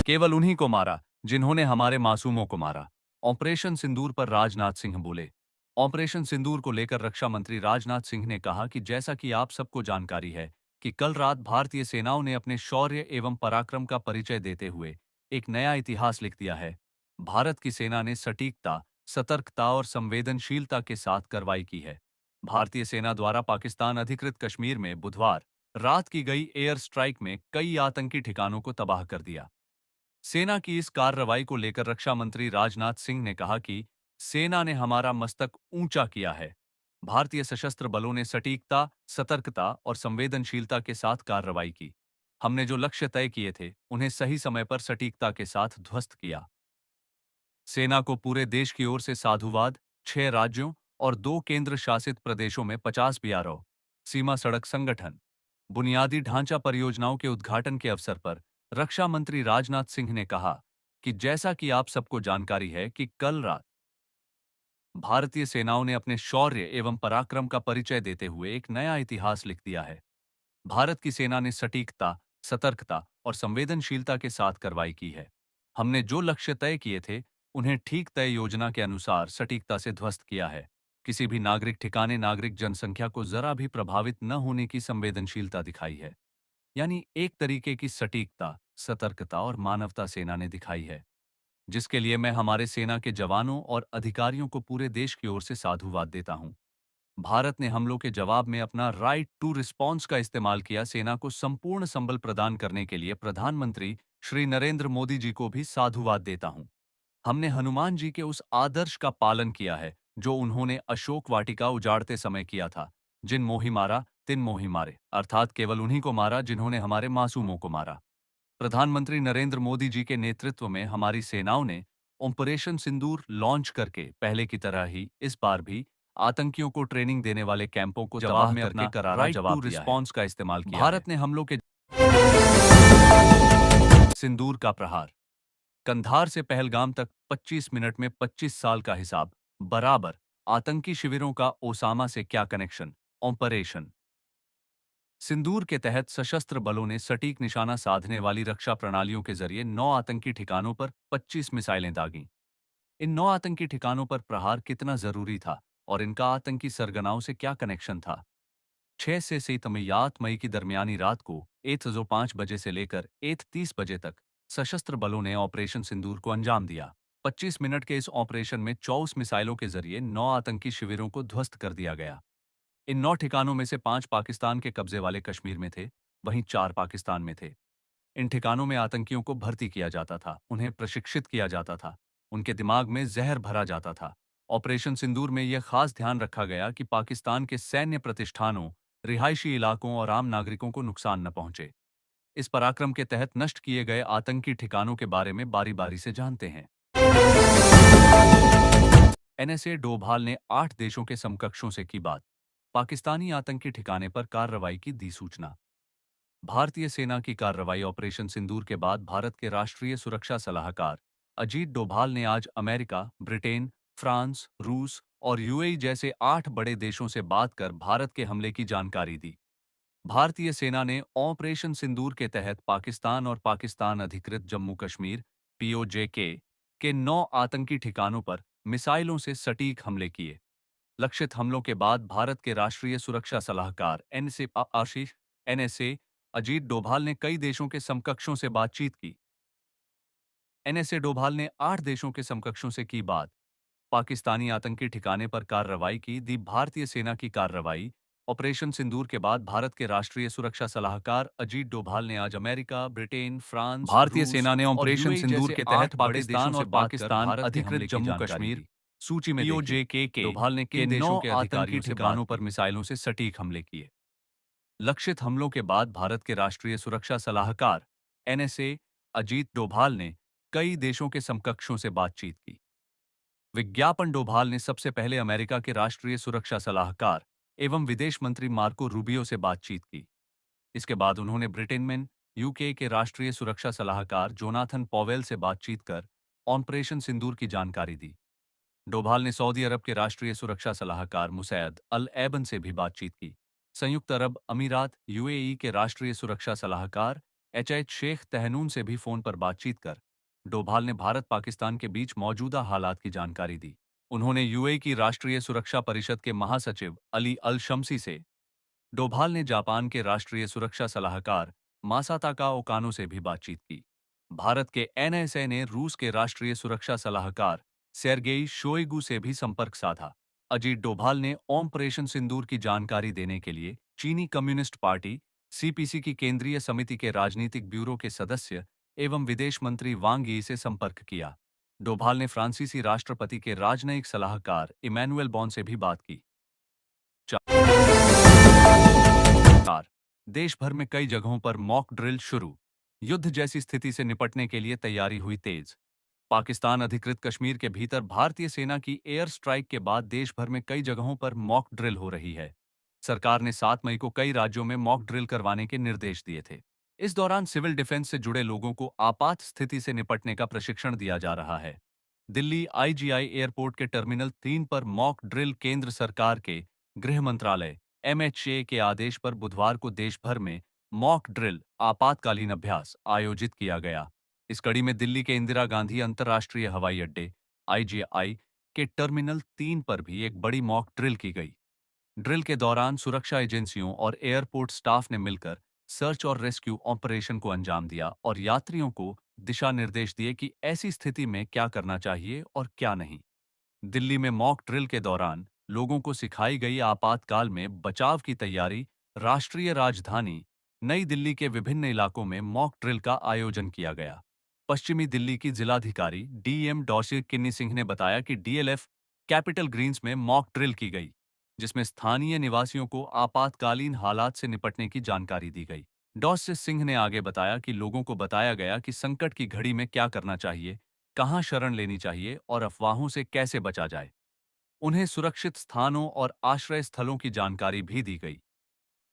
केवल उन्हीं को मारा जिन्होंने हमारे मासूमों को मारा। ऑपरेशन सिंदूर पर राजनाथ सिंह बोले। ऑपरेशन सिंदूर को लेकर रक्षा मंत्री राजनाथ सिंह ने कहा कि जैसा कि आप सबको जानकारी है कि कल रात भारतीय सेनाओं ने अपने शौर्य एवं पराक्रम का परिचय देते हुए एक नया इतिहास लिख दिया है। भारत की सेना ने सटीकता, सतर्कता और संवेदनशीलता के साथ कार्रवाई की है। भारतीय सेना द्वारा पाकिस्तान अधिकृत कश्मीर में बुधवार रात की गई एयर स्ट्राइक में कई आतंकी ठिकानों को तबाह कर दिया। सेना की इस कार्रवाई को लेकर रक्षा मंत्री राजनाथ सिंह ने कहा कि सेना ने हमारा मस्तक ऊंचा किया है। भारतीय सशस्त्र बलों ने सटीकता, सतर्कता और संवेदनशीलता के साथ कार्रवाई की। हमने जो लक्ष्य तय किए थे उन्हें सही समय पर सटीकता के साथ ध्वस्त किया। सेना को पूरे देश की ओर से साधुवाद। 6 राज्यों और 2 केंद्र शासित प्रदेशों में 50 बीआरओ, सीमा सड़क संगठन, बुनियादी ढांचा परियोजनाओं के उद्घाटन के अवसर पर रक्षा मंत्री राजनाथ सिंह ने कहा कि जैसा कि आप सबको जानकारी है कि कल रात भारतीय सेनाओं ने अपने शौर्य एवं पराक्रम का परिचय देते हुए एक नया इतिहास लिख दिया है। भारत की सेना ने सटीकता, सतर्कता और संवेदनशीलता के साथ कार्रवाई की है। हमने जो लक्ष्य तय किए थे उन्हें ठीक तय योजना के अनुसार सटीकता से ध्वस्त किया है। किसी भी नागरिक ठिकाने, नागरिक जनसंख्या को जरा भी प्रभावित न होने की संवेदनशीलता दिखाई है। यानी एक तरीके की सटीकता, सतर्कता और मानवता सेना ने दिखाई है, जिसके लिए मैं हमारे सेना के जवानों और अधिकारियों को पूरे देश की ओर से साधुवाद देता हूं। भारत ने हमलों के जवाब में अपना राइट टू रिस्पॉन्स का इस्तेमाल किया। सेना को संपूर्ण संबल प्रदान करने के लिए प्रधानमंत्री श्री नरेंद्र मोदी जी को भी साधुवाद देता हूं। हमने हनुमान जी के उस आदर्श का पालन किया है जो उन्होंने अशोक वाटिका उजाड़ते समय किया था, जिन मोहि मारा तिन मोहि मारे, अर्थात केवल उन्हीं को मारा जिन्होंने हमारे मासूमों को मारा। प्रधानमंत्री नरेंद्र मोदी जी के नेतृत्व में हमारी सेनाओं ने ऑपरेशन सिंदूर लॉन्च करके पहले की तरह ही इस बार भी आतंकियों को ट्रेनिंग देने वाले कैंपों को जवाब में अपना करारा जवाब दिया है। रिस्पॉन्स का इस्तेमाल किया। भारत ने हमलों के सिंदूर का प्रहार। कंधार से पहलगाम तक 25 मिनट में 25 साल का हिसाब बराबर। आतंकी शिविरों का ओसामा से क्या कनेक्शन। ऑपरेशन सिंदूर के तहत सशस्त्र बलों ने सटीक निशाना साधने वाली रक्षा प्रणालियों के जरिए 9 आतंकी ठिकानों पर 25 मिसाइलें दागीं। इन 9 आतंकी ठिकानों पर प्रहार कितना जरूरी था और इनका आतंकी सरगनाओं से क्या कनेक्शन था। 6 से 7 मई की दरमियानी रात को 1:05 बजे से लेकर 1:30 बजे तक सशस्त्र बलों ने ऑपरेशन सिंदूर को अंजाम दिया। 25 मिनट के इस ऑपरेशन में 24 मिसाइलों के जरिए 9 आतंकी शिविरों को ध्वस्त कर दिया गया। इन 9 ठिकानों में से 5 पाकिस्तान के कब्जे वाले कश्मीर में थे, वहीं 4 पाकिस्तान में थे। इन ठिकानों में आतंकियों को भर्ती किया जाता था, उन्हें प्रशिक्षित किया जाता था, उनके दिमाग में जहर भरा जाता था। ऑपरेशन सिंदूर में यह खास ध्यान रखा गया कि पाकिस्तान के सैन्य प्रतिष्ठानों, रिहायशी इलाकों और आम नागरिकों को नुकसान न पहुंचे। इस पराक्रम के तहत नष्ट किए गए आतंकी ठिकानों के बारे में बारी बारी से जानते हैं। एनएसए डोभाल ने 8 देशों के समकक्षों से की बात। पाकिस्तानी आतंकी ठिकाने पर कार्रवाई की दी सूचना। भारतीय सेना की कार्रवाई ऑपरेशन सिंदूर के बाद भारत के राष्ट्रीय सुरक्षा सलाहकार अजीत डोभाल ने आज अमेरिका, ब्रिटेन, फ्रांस, रूस और यूएई जैसे 8 बड़े देशों से बात कर भारत के हमले की जानकारी दी। भारतीय सेना ने ऑपरेशन सिंदूर के तहत पाकिस्तान और पाकिस्तान अधिकृत जम्मू कश्मीर पीओजे के 9 आतंकी ठिकानों पर मिसाइलों से सटीक हमले किए। लक्षित हमलों के बाद भारत के राष्ट्रीय सुरक्षा सलाहकार एनएसए अजीत डोभाल ने कई देशों के समकक्षों से बातचीत की। एनएसए डोभाल ने 8 देशों के समकक्षों से की बात। पाकिस्तानी आतंकी ठिकाने पर कार्रवाई की दी। भारतीय सेना की कार्रवाई ऑपरेशन सिंदूर के बाद भारत के राष्ट्रीय सुरक्षा सलाहकार अजीत डोभाल ने आज अमेरिका, ब्रिटेन, फ्रांस, भारतीय सेना ने ऑपरेशन सिंदूर के तहत पाकिस्तान और पाकिस्तान अधिकृत जम्मू कश्मीर सूची में पीओजे के डोभाल ने किन देशों के आतंकी ठिकानों पर मिसाइलों से सटीक हमले किए। लक्षित हमलों के बाद भारत के राष्ट्रीय सुरक्षा सलाहकार एनएसए अजीत डोभाल ने कई देशों के समकक्षों से बातचीत की। विज्ञापन डोभाल ने सबसे पहले अमेरिका के राष्ट्रीय सुरक्षा सलाहकार एवं विदेश मंत्री मार्को रूबियो से बातचीत की। इसके बाद उन्होंने ब्रिटेन में यूके के राष्ट्रीय सुरक्षा सलाहकार जोनाथन पॉवेल से बातचीत कर ऑपरेशन सिंदूर की जानकारी दी। डोभाल ने सऊदी अरब के राष्ट्रीय सुरक्षा सलाहकार मुसैद अल एबन से भी बातचीत की। संयुक्त अरब अमीरात यूएई के राष्ट्रीय सुरक्षा सलाहकार एच शेख तहनून से भी फोन पर बातचीत कर डोभाल ने भारत पाकिस्तान के बीच मौजूदा हालात की जानकारी दी। उन्होंने यूएई की राष्ट्रीय सुरक्षा परिषद के महासचिव अली अल शम्सी से डोभाल ने जापान के राष्ट्रीय सुरक्षा सलाहकार मासाताका ओकानो से भी बातचीत की। भारत के एनएसए ने रूस के राष्ट्रीय सुरक्षा सलाहकार सेर्गेई शोइगु से भी संपर्क साधा। अजीत डोभाल ने ऑपरेशन सिंदूर की जानकारी देने के लिए चीनी कम्युनिस्ट पार्टी सीपीसी की केंद्रीय समिति के राजनीतिक ब्यूरो के सदस्य एवं विदेश मंत्री वांग यी से संपर्क किया। डोभाल ने फ्रांसीसी राष्ट्रपति के राजनयिक सलाहकार इमैनुअल बॉन से भी बात की। चार, देश भर में कई जगहों पर मॉक ड्रिल शुरू। युद्ध जैसी स्थिति से निपटने के लिए तैयारी हुई तेज। पाकिस्तान अधिकृत कश्मीर के भीतर भारतीय सेना की एयर स्ट्राइक के बाद देश भर में कई जगहों पर मॉक ड्रिल हो रही है। सरकार ने 7 मई को कई राज्यों में मॉक ड्रिल करवाने के निर्देश दिए थे। इस दौरान सिविल डिफेंस से जुड़े लोगों को आपात स्थिति से निपटने का प्रशिक्षण दिया जा रहा है। दिल्ली आईजीआई एयरपोर्ट के टर्मिनल 3 पर मॉक ड्रिल केंद्र सरकार के गृह मंत्रालय एमएचए के आदेश पर बुधवार को देश भर में मॉक ड्रिल आपातकालीन अभ्यास आयोजित किया गया। इस कड़ी में दिल्ली के इंदिरा गांधी अंतर्राष्ट्रीय हवाई अड्डे आईजीआई के टर्मिनल 3 पर भी एक बड़ी मॉक ड्रिल की गई। ड्रिल के दौरान सुरक्षा एजेंसियों और एयरपोर्ट स्टाफ ने मिलकर सर्च और रेस्क्यू ऑपरेशन को अंजाम दिया और यात्रियों को दिशा निर्देश दिए कि ऐसी स्थिति में क्या करना चाहिए और क्या नहीं। दिल्ली में मॉक ड्रिल के दौरान लोगों को सिखाई गई आपातकाल में बचाव की तैयारी। राष्ट्रीय राजधानी नई दिल्ली के विभिन्न इलाकों में मॉक ड्रिल का आयोजन किया गया। पश्चिमी दिल्ली की जिलाधिकारी डीएम डॉसिर किन्नी सिंह ने बताया कि डीएलएफ कैपिटल ग्रीन्स में मॉक ड्रिल की गई, जिसमें स्थानीय निवासियों को आपातकालीन हालात से निपटने की जानकारी दी गई। डॉस सिंह ने आगे बताया कि लोगों को बताया गया कि संकट की घड़ी में क्या करना चाहिए, कहां शरण लेनी चाहिए और अफवाहों से कैसे बचा जाए। उन्हें सुरक्षित स्थानों और आश्रय स्थलों की जानकारी भी दी गई।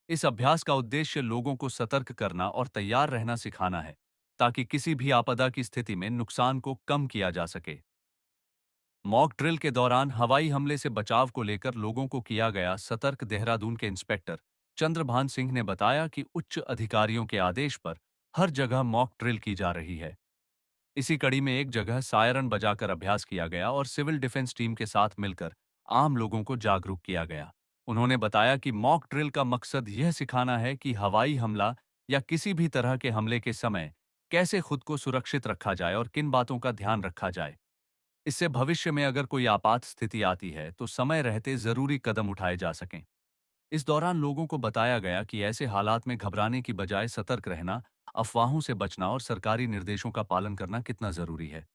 इस अभ्यास का उद्देश्य लोगों को सतर्क करना और तैयार रहना सिखाना है, ताकि किसी भी आपदा की स्थिति में नुकसान को कम किया जा सके। मॉक ड्रिल के दौरान हवाई हमले से बचाव को लेकर लोगों को किया गया सतर्क। देहरादून के इंस्पेक्टर चंद्रभान सिंह ने बताया कि उच्च अधिकारियों के आदेश पर हर जगह मॉक ड्रिल की जा रही है। इसी कड़ी में एक जगह सायरन बजाकर अभ्यास किया गया और सिविल डिफेंस टीम के साथ मिलकर आम लोगों को जागरूक किया गया। उन्होंने बताया कि मॉक ड्रिल का मकसद यह सिखाना है कि हवाई हमला या किसी भी तरह के हमले के समय कैसे खुद को सुरक्षित रखा जाए और किन बातों का ध्यान रखा जाए। इससे भविष्य में अगर कोई आपात स्थिति आती है तो समय रहते जरूरी कदम उठाए जा सकें। इस दौरान लोगों को बताया गया कि ऐसे हालात में घबराने की बजाय सतर्क रहना, अफवाहों से बचना और सरकारी निर्देशों का पालन करना कितना जरूरी है।